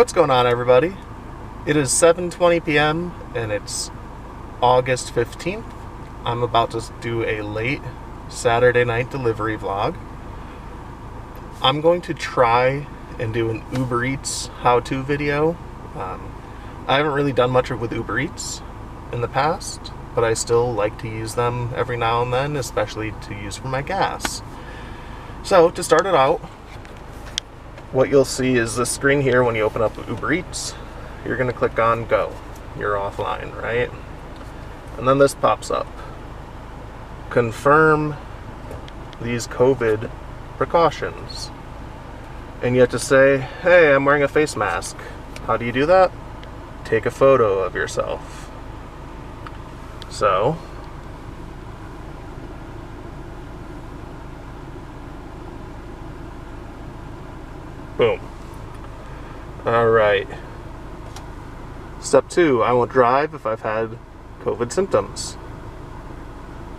What's going on, everybody? It is 7:20 p.m. and it's August 15th. I'm about to do a late Saturday night delivery vlog. I'm going to try and do an Uber Eats how-to video. I haven't really done much with Uber Eats in the past, but I still like to use them every now and then, especially to use for my gas. So, to start it out, what you'll see is this screen here when you open up Uber Eats. You're going to click on Go. You're offline, right? And then this pops up. Confirm these COVID precautions. And you have to say, hey, I'm wearing a face mask. How do you do that? Take a photo of yourself. So, boom. Alright. Step 2, I won't drive if I've had COVID symptoms.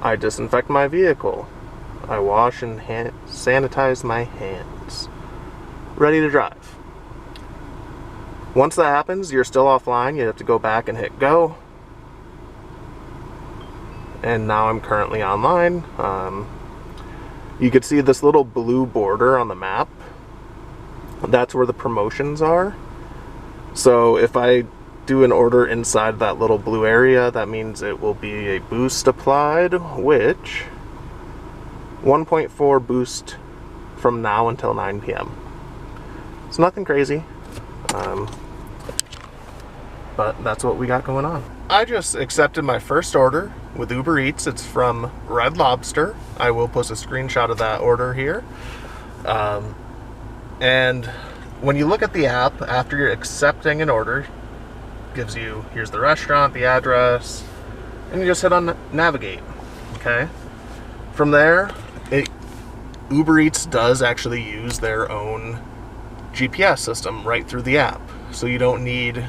I disinfect my vehicle. I wash and sanitize my hands. Ready to drive. Once that happens, you're still offline. You have to go back and hit go. And now I'm currently online. You can see this little blue border on the map. That's where the promotions are. So if I do an order inside that little blue area, that means it will be a boost applied, which 1.4 boost from now until 9 p.m. It's nothing crazy, but that's what we got going on. I just accepted my first order with Uber Eats. It's from Red Lobster. I will post a screenshot of that order here. And when you look at the app, after you're accepting an order, it gives you, here's the restaurant, the address, and you just hit on navigate, okay? From there, Uber Eats does actually use their own GPS system right through the app. So you don't need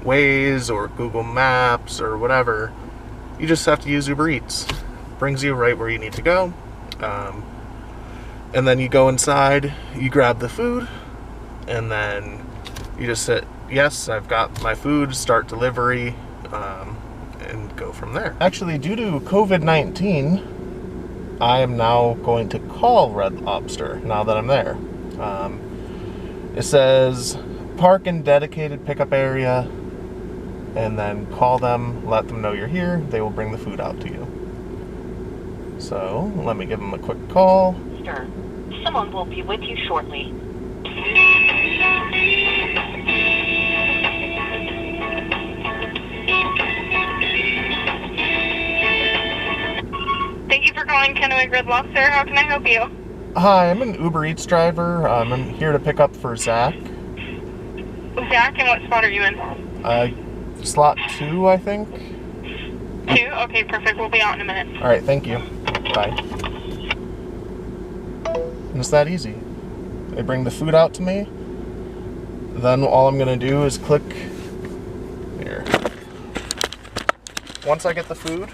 Waze or Google Maps or whatever. You just have to use Uber Eats. Brings you right where you need to go. And then you go inside, you grab the food, and then you just hit, yes, I've got my food, start delivery, and go from there. Actually, due to COVID-19, I am now going to call Red Lobster now that I'm there. It says, park in dedicated pickup area, and then call them, let them know you're here, they will bring the food out to you. So, let me give them a quick call. Sir, someone will be with you shortly. Thank you for calling Kennewick Red Lobster. How can I help you? Hi, I'm an Uber Eats driver. I'm here to pick up for Zach. Zach, and what spot are you in? Slot 2, I think. 2? Okay, perfect. We'll be out in a minute. Alright, thank you. Bye. And it's that easy. They bring the food out to me. Then all I'm going to do is click here. Once I get the food,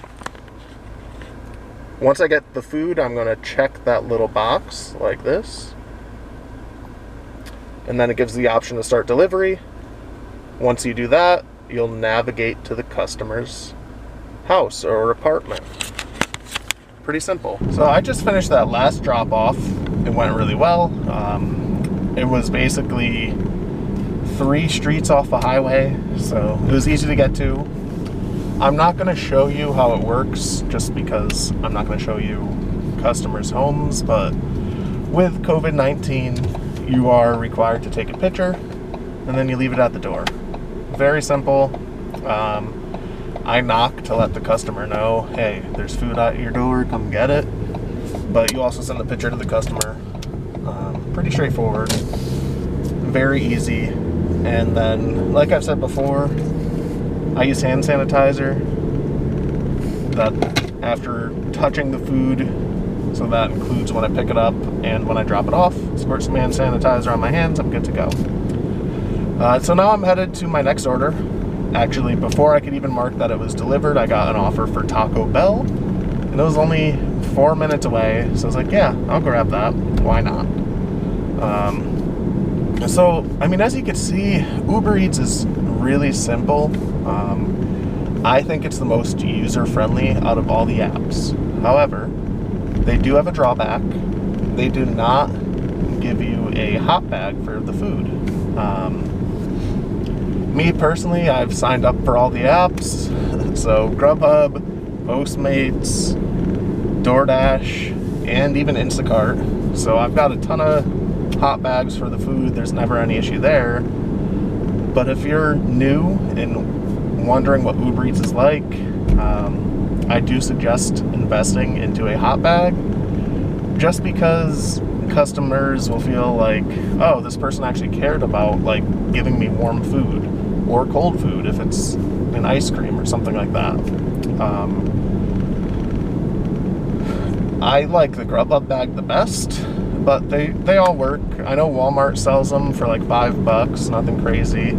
I'm going to check that little box like this. And then it gives the option to start delivery. Once you do that, you'll navigate to the customer's house or apartment. Pretty simple. So I just finished that last drop off. It went really well. It was basically 3 streets off the highway, so it was easy to get to. I'm not going to show you how it works just because I'm not going to show you customers' homes, but with COVID-19, you are required to take a picture and then you leave it at the door. Very simple. I knock to let the customer know, hey, there's food at your door, come get it. But you also send the picture to the customer. Pretty straightforward, very easy. And then, like I've said before, I use hand sanitizer that after touching the food, so that includes when I pick it up and when I drop it off, squirt some hand sanitizer on my hands, I'm good to go. So now I'm headed to my next order. Actually, before I could even mark that it was delivered, I got an offer for Taco Bell, and it was only 4 minutes away, so I was like, yeah, I'll grab that. Why not? So, I mean, as you can see, Uber Eats is really simple. I think it's the most user-friendly out of all the apps. However, they do have a drawback. They do not give you a hot bag for the food. Me personally, I've signed up for all the apps. So Grubhub, Postmates, DoorDash, and even Instacart. So I've got a ton of hot bags for the food. There's never any issue there. But if you're new and wondering what Uber Eats is like, I do suggest investing into a hot bag, just because customers will feel like, oh, this person actually cared about like giving me warm food or cold food if it's an ice cream or something like that. I like the Grubhub bag the best, but they all work. I know Walmart sells them for like $5, nothing crazy.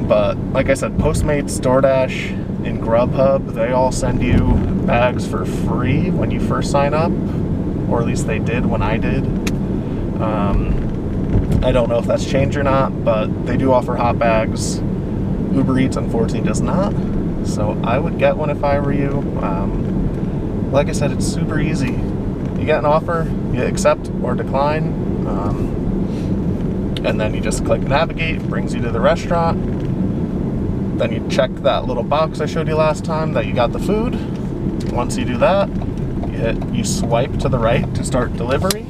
But like I said, Postmates, DoorDash, and Grubhub, they all send you bags for free when you first sign up, or at least they did when I did. I don't know if that's changed or not, but they do offer hot bags. Uber Eats unfortunately does not, so I would get one if I were you. Like I said, it's super easy. You get an offer, you accept or decline, and then you just click navigate, it brings you to the restaurant. Then you check that little box I showed you last time that you got the food. Once you do that, you swipe to the right to start delivery.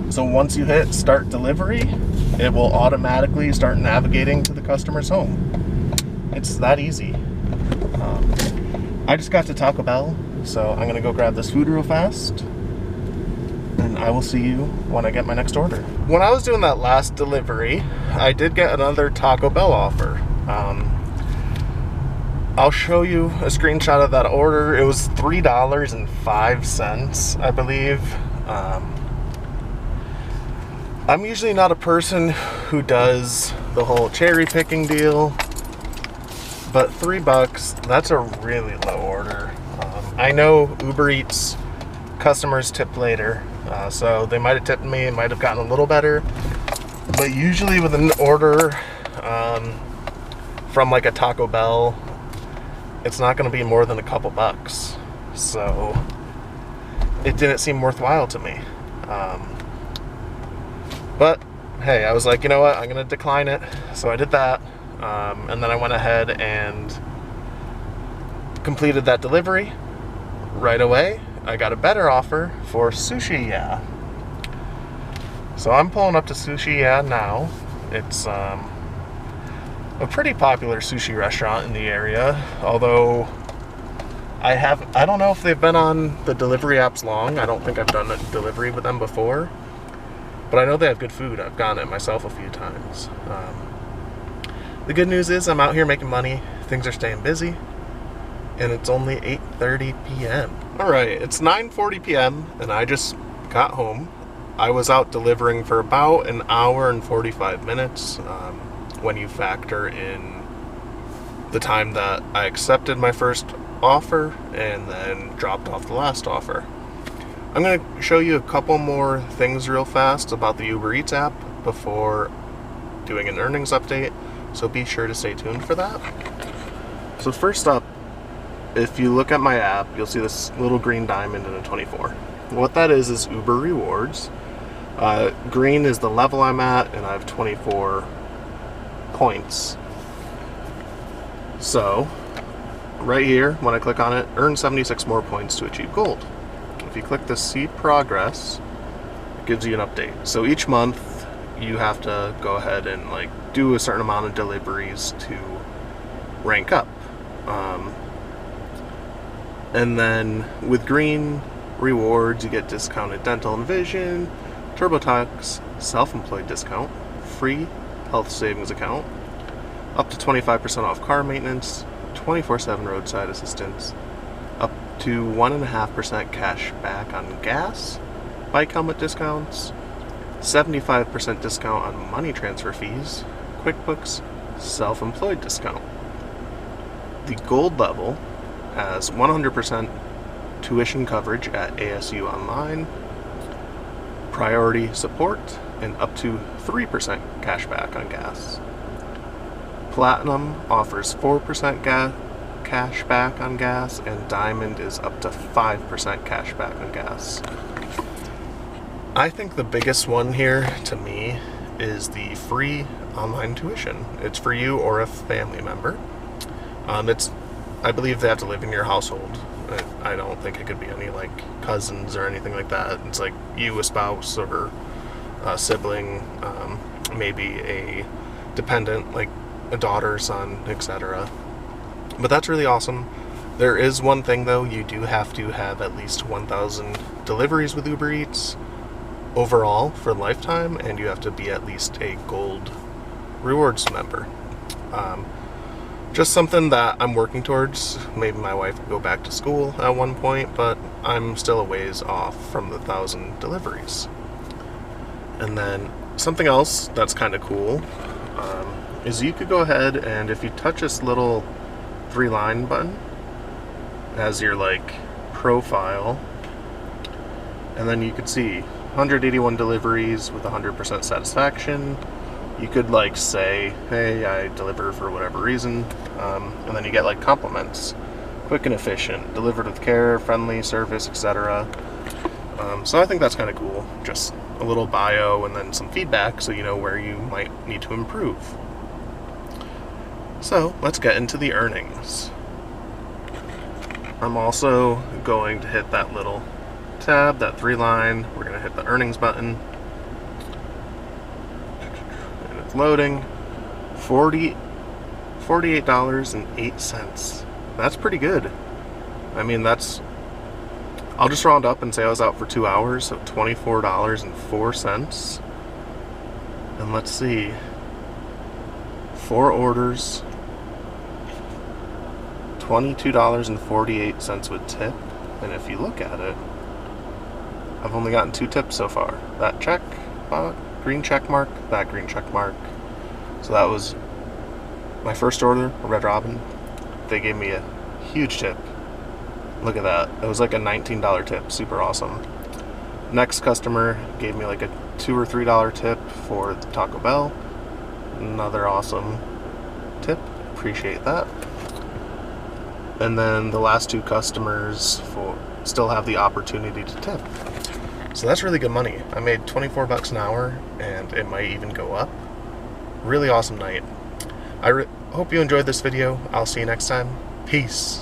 So once you hit start delivery, it will automatically start navigating to the customer's home. It's that easy. I just got to Taco Bell, so I'm gonna go grab this food real fast, and I will see you when I get my next order. When I was doing that last delivery, I did get another Taco Bell offer. I'll show you a screenshot of that order. It was $3.05, I believe. I'm usually not a person who does the whole cherry picking deal, but $3, that's a really low order. I know Uber Eats customers tip later, so they might have tipped me, it might have gotten a little better, but usually with an order from like a Taco Bell, it's not going to be more than a couple bucks, so it didn't seem worthwhile to me. But hey, I was like, you know what, I'm going to decline it, so I did that, and then I went ahead and completed that delivery right away. I got a better offer for Sushi Yeah. So I'm pulling up to Sushi Yeah now. It's a pretty popular sushi restaurant in the area, although I don't know if they've been on the delivery apps long. I don't think I've done a delivery with them before, but I know they have good food. I've gotten it myself a few times. The good news is I'm out here making money, things are staying busy, and it's only 8:30 p.m. Alright, it's 9:40 p.m. and I just got home. I was out delivering for about an hour and 45 minutes. When you factor in the time that I accepted my first offer and then dropped off the last offer. I'm going to show you a couple more things real fast about the Uber Eats app before doing an earnings update, so be sure to stay tuned for that. So first up, if you look at my app, you'll see this little green diamond and a 24. What that is Uber Rewards. Green is the level I'm at, and I have 24 points. So right here, when I click on it, earn 76 more points to achieve gold. If you click the see progress, it gives you an update. So each month you have to go ahead and like do a certain amount of deliveries to rank up. And then with green rewards, you get discounted dental and vision, TurboTax, self-employed discount, free health savings account, up to 25% off car maintenance, 24/7 roadside assistance, up to 1.5% cash back on gas, bike helmet discounts, 75% discount on money transfer fees, QuickBooks, self-employed discount. The gold level has 100% tuition coverage at ASU Online, priority support, and up to 3% cash back on gas. Platinum offers 4% cash back on gas, and Diamond is up to 5% cash back on gas. I think the biggest one here to me is the free online tuition. It's for you or a family member. I believe they have to live in your household. I don't think it could be any like cousins or anything like that. It's like you, a spouse, or a sibling, maybe a dependent like a daughter, son, etc. But that's really awesome. There is one thing though, you do have to have at least 1,000 deliveries with Uber Eats overall for lifetime, and you have to be at least a gold rewards member. Just something that I'm working towards. Maybe my wife will go back to school at one point, but I'm still a ways off from the 1,000 deliveries. And then something else that's kind of cool is you could go ahead and if you touch this little 3-line button as your like profile, and then you could see 181 deliveries with 100% satisfaction. You could like say, hey, I deliver for whatever reason, and then you get like compliments: quick and efficient, delivered with care, friendly service, etc. So I think that's kind of cool. Just a little bio and then some feedback so you know where you might need to improve. So let's get into the earnings. I'm also going to hit that little tab, that 3-line. We're going to hit the earnings button. And it's loading. $48.08. That's pretty good. I mean, I'll just round up and say I was out for 2 hours, so $24.04. And let's see. 4 orders. $22.48 with tip. And if you look at it, I've only gotten 2 tips so far. That green check mark, that green check mark. So that was my first order, a Red Robin. They gave me a huge tip. Look at that. It was like a $19 tip. Super awesome. Next customer gave me like a $2 or $3 tip for Taco Bell. Another awesome tip. Appreciate that. And then the last 2 customers still have the opportunity to tip. So that's really good money. I made 24 bucks an hour, and it might even go up. Really awesome night. I hope you enjoyed this video. I'll see you next time. Peace.